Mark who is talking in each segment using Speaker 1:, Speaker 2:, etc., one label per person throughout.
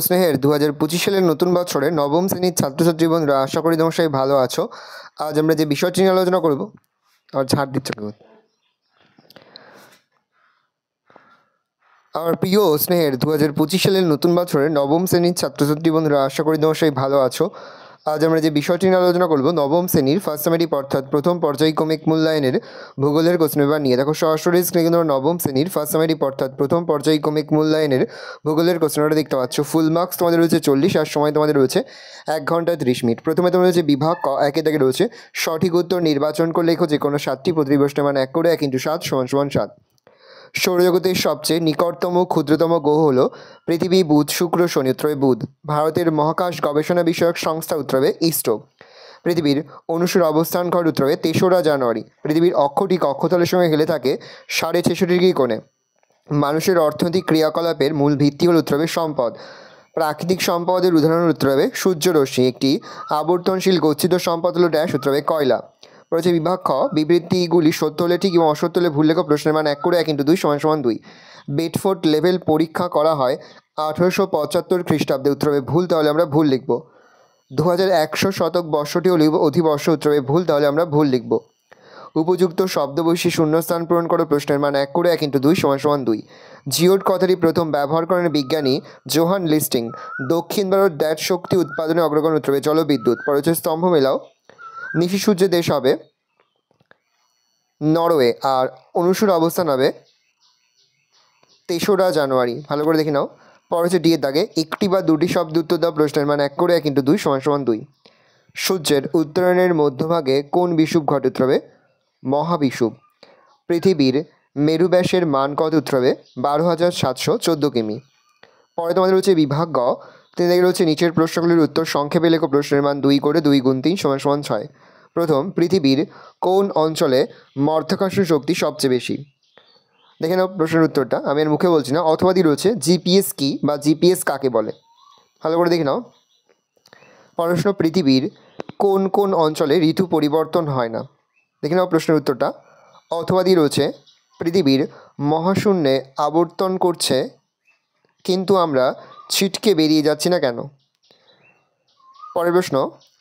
Speaker 1: স্নেহের 2025 সালের নতুন বছরে নবম শ্রেণীর ছাত্রছাত্রী বন্ধুরা, আশা করি তোমরা সবাই ভালো আছো। আজ আমরা যে বিষয়টি নিয়ে আলোচনা করব, আর ছাড় দিচ্ছ কেউ? আমার প্রিয় স্নেহের 2025 সালের নতুন বছরে নবম শ্রেণীর ছাত্রছাত্রী বন্ধুরা, আশা করি তোমরা সবাই ভালো আছো। আজ আমরা যে বিষয়টি নিয়ে আলোচনা করব, নবম শ্রেণীর ফার্স্ট সেমেটিভ অর্থাৎ প্রথম পর্যায়ক্রমিক মূল্যায়নের ভূগোলের কোশ্চেন পেপার নিয়ে। দেখো সরাসরি স্ক্রিনে কিন্তু নবম শ্রেণীর ফার্স্ট সেমেটিভ অর্থাৎ প্রথম পর্যায়ক্রমিক মূল্যায়নের ভূগোলের কোশ্চেন পেপারটা দেখতে পাচ্ছ। ফুল মার্কস তোমাদের রয়েছে 40 আর সময় তোমাদের রয়েছে 1 ঘন্টা 30 মিনিট। প্রথমে তোমাদের রয়েছে বিভাগ ক, একে থেকে রয়েছে সঠিক উত্তর নির্বাচন করে লেখো যে কোনো 7টি প্রতিটি প্রশ্নের মান 1 করে 1 × 7 = 7। সৌরজগতের সবচেয়ে নিকটতম ক্ষুদ্রতম গ্রহ হল পৃথিবী, বুধ, শুক্র, শনি। উত্তরে বুধ। ভারতের মহাকাশ গবেষণা বিষয়ক সংস্থা উত্তরে ইসরো। পৃথিবীর অনুসর অবস্থান ঘর উত্তরে 3রা জানুয়ারি। পৃথিবীর অক্ষটি কক্ষতলের সঙ্গে হেলে থাকে 66.5 ডিগ্রি কোণে। মানুষের অর্থনৈতিক ক্রিয়াকলাপের মূল ভিত্তি হল উত্তরে সম্পদ। প্রাকৃতিক সম্পদের উদাহরণ উত্তরে সূর্যরশ্মি। একটি আবর্তনশীল গচ্ছিত সম্পদ হল ড্যাশ উত্তরে কয়লা। রয়েছে বিভাগ খ, বিবৃতিগুলি সত্য হলে ঠিক এবং অসত্য হলে ভুল লেখো। প্রশ্নের মান 1 করে 1 × 2 = 2। বেডফোর্ড লেভেল পরীক্ষা করা হয় 1875 খ্রিস্টাব্দে। উত্তরে ভুল, তাহলে আমরা ভুল লিখব। 2100 শতক বর্ষটি হল অধিবর্ষ। উত্তরে ভুল, তাহলে আমরা ভুল লিখব। উপযুক্ত শব্দ বৈশি শূন্যস্থান পূরণ করো। প্রশ্নের মান 1 করে 1 × 2 = 2। জিওড কথাটি প্রথম ব্যবহার করেন বিজ্ঞানী জোহান লিস্টিং। দক্ষিণ ভারত দ্যাট শক্তি উৎপাদনে অগ্রগণ। উত্তরে জলবিদ্যুৎ। পরে হচ্ছে স্তম্ভ মেলাও। নিশি সূর্যের দেশ হবে নরওয়ে, আর অনুসর অবস্থান হবে 3রা জানুয়ারি। ভালো করে দেখে নাও। পরে হচ্ছে ডি এর দাগে একটি বা দুটি শব্দ উত্তর দাও। প্রশ্নের মান 1 করে 1 × 2 = 2। সূর্যের উত্তরায়ণের মধ্যভাগে কোন বিষুব ঘটে? উত্তর হবে মহাবিষুব। পৃথিবীর মেরু ব্যাসের মান কত? উত্তর হবে 12,714 কিমি। পরে তোমাদের হচ্ছে বিভাগ গ, তিনি দেখে রয়েছে নিচের প্রশ্নগুলির উত্তর সংক্ষেপে লেখো। প্রশ্নের মান 2 করে 2 × 3 = 6। প্রথম, পৃথিবীর কোন অঞ্চলে মাধ্যাকর্ষণ শক্তি সবচেয়ে বেশি? দেখে নাও প্রশ্নের উত্তরটা, আমি আর মুখে বলছি না। অথবা দিয়ে রয়েছে জিপিএস কি বা জিপিএস কাকে বলে? ভালো করে দেখে নাও। প্রশ্ন, পৃথিবীর কোন কোন অঞ্চলে ঋতু পরিবর্তন হয় না? দেখে নাও প্রশ্নের উত্তরটা। অথবা দিয়ে রয়েছে পৃথিবীর মহাশূন্যে আবর্তন করছে কিন্তু আমরা ছিটকে বেরিয়ে যাচ্ছি না কেন? পরের প্রশ্ন,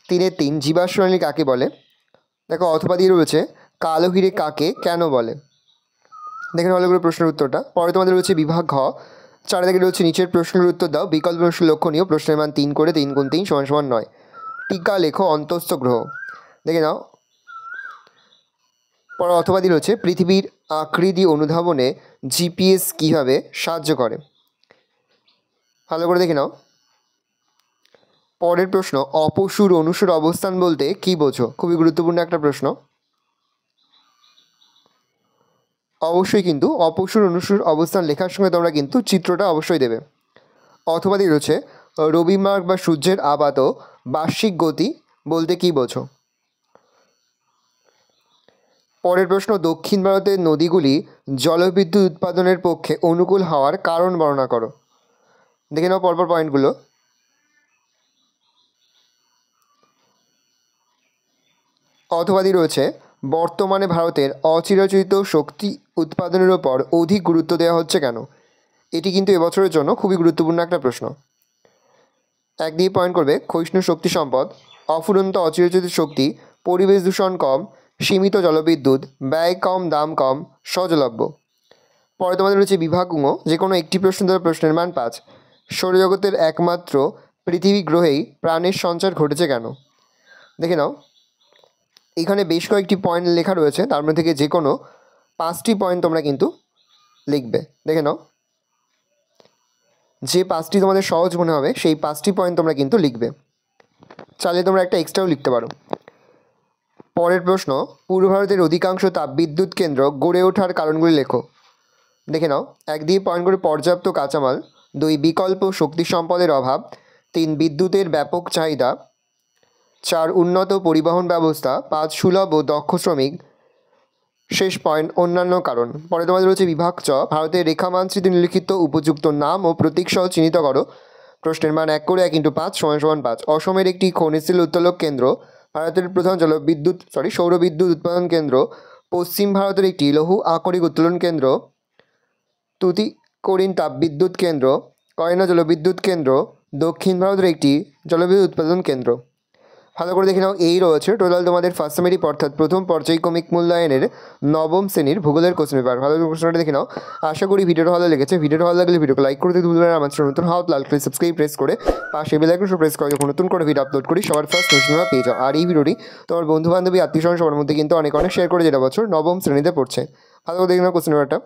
Speaker 1: 3-3 জীবাশ্ম কাকে বলে? দেখো অথবা দিয়ে রয়েছে কালো হিরে কাকে কেন বলে? দেখেন ভালো করে প্রশ্নের উত্তরটা। পরে তোমাদের রয়েছে বিভাগ ঘ, 4 থেকে রয়েছে নিচের প্রশ্নের উত্তর দাও। বিকল্প প্রশ্ন লক্ষণীয়। প্রশ্নের মান 3 করে 3 × 3 = 9। টিকা লেখো অন্তস্থ গ্রহ। দেখে নাও। পরে অথবা দিয়ে রয়েছে পৃথিবীর আকৃতি অনুধাবনে জিপিএস কীভাবে সাহায্য করে? ভালো করে দেখে নাও। পরের প্রশ্ন, অপসুর অনুসর অবস্থান বলতে কি বোঝো? খুবই গুরুত্বপূর্ণ একটা প্রশ্ন। অবশ্যই কিন্তু অপসুর অনুসর অবস্থান লেখার সঙ্গে তোমরা কিন্তু চিত্রটা অবশ্যই দেবে। অথবা দিয়ে রয়েছে রবিমার্গ বা সূর্যের আপাত বার্ষিক গতি বলতে কি বোঝো? পরের প্রশ্ন, দক্ষিণ ভারতের নদীগুলি জলবিদ্যুৎ উৎপাদনের পক্ষে অনুকূল হওয়ার কারণ বর্ণনা করো। দেখে নাও পরপর পয়েন্টগুলো। অথবা দিয়ে রয়েছে বর্তমানে ভারতের অচিরাচরিত শক্তি উৎপাদনের ওপর অধিক গুরুত্ব দেওয়া হচ্ছে কেন? এটি কিন্তু এবছরের জন্য খুবই গুরুত্বপূর্ণ একটা প্রশ্ন। 1 দিয়ে পয়েন্ট করবে ক্ষয়িষ্ণু শক্তি সম্পদ, অফুরন্ত অচিরাচরিত শক্তি, পরিবেশ দূষণ কম, সীমিত জলবিদ্যুৎ, ব্যয় কম, দাম কম, সহজলভ্য। পরে তোমাদের রয়েছে বিভাগ ঙ, যে কোনো একটি প্রশ্ন দেওয়ার। প্রশ্নের মান 5। সৌরজগতের একমাত্র পৃথিবী গ্রহেই প্রাণের সঞ্চার ঘটেছে কেন? দেখে নাও। এখানে বেশ কয়েকটি পয়েন্ট লেখা রয়েছে, তার মধ্যে থেকে যে কোনো 5টি পয়েন্ট তোমরা কিন্তু লিখবে। দেখে নাও, যে 5টি তোমাদের সহজ মনে হবে সেই 5টি পয়েন্ট তোমরা কিন্তু লিখবে। চাইলে তোমরা একটা এক্সট্রাও লিখতে পারো। পরের প্রশ্ন, পূর্ব ভারতের অধিকাংশ তাপবিদ্যুৎ কেন্দ্র গড়ে ওঠার কারণগুলি লেখো। দেখে নাও। 1 দিয়ে পয়েন্ট করে পর্যাপ্ত কাঁচামাল, 2 বিকল্প শক্তি সম্পদের অভাব, 3 বিদ্যুতের ব্যাপক চাহিদা, 4 উন্নত পরিবহন ব্যবস্থা, 5 সুলভ ও দক্ষ শ্রমিক, শেষ পয়েন্ট অন্যান্য কারণ। পরে তোমাদের রয়েছে বিভাগ চ, ভারতের রেখা মানচিত্রে নিম্নলিখিত উপযুক্ত নাম ও প্রতীক সহ চিহ্নিত করো। প্রশ্নের মান 1 করে 1 × 5 = 5। অসমের একটি খনিজ তেল উত্তোলক কেন্দ্র, ভারতের প্রধান সৌরবিদ্যুৎ উৎপাদন কেন্দ্র, পশ্চিম ভারতের একটি লৌহ আকরিক উত্তোলন কেন্দ্র, তুতিকোরিন তাপবিদ্যুৎ কেন্দ্র, কয়না জলবিদ্যুৎ কেন্দ্র, দক্ষিণ ভারতের একটি জলবিদ্যুৎ উৎপাদন কেন্দ্র। ভালো করে দেখে নাও, এই রয়েছে টোটাল তোমাদের ফার্স্ট সামেটিক অর্থাৎ প্রথম পর্যায়ক্রমিক মূল্যায়নের নবম শ্রেণীর ভূগোলের কোশ্চেন পেপার। ভালো করে প্রশ্নটা দেখে নাও। আশা করি ভিডিওটা ভালো লেগেছে। ভিডিওটা ভালো লাগলে ভিডিওকে লাইক করতে ভুলবেন না। আমার চ্যানেল নতুন হাত লাল করে সাবস্ক্রাইব প্রেস করে পাশে বেল আইকন প্রেস করে যখন নতুন করে ভিডিও আপলোড করি সবার ফার্স্ট নোটিফিকেশন পেয়ে যাও। আর এই ভিডিওটি তোমার বন্ধু বান্ধবী আত্মীয় স্বজন সবার মধ্যে কিন্তু অনেক শেয়ার করে, যেটা বছর নবম শ্রেণীতে পড়ছে। ভালো করে দেখে নাও কোশ্চেন পেপারটা।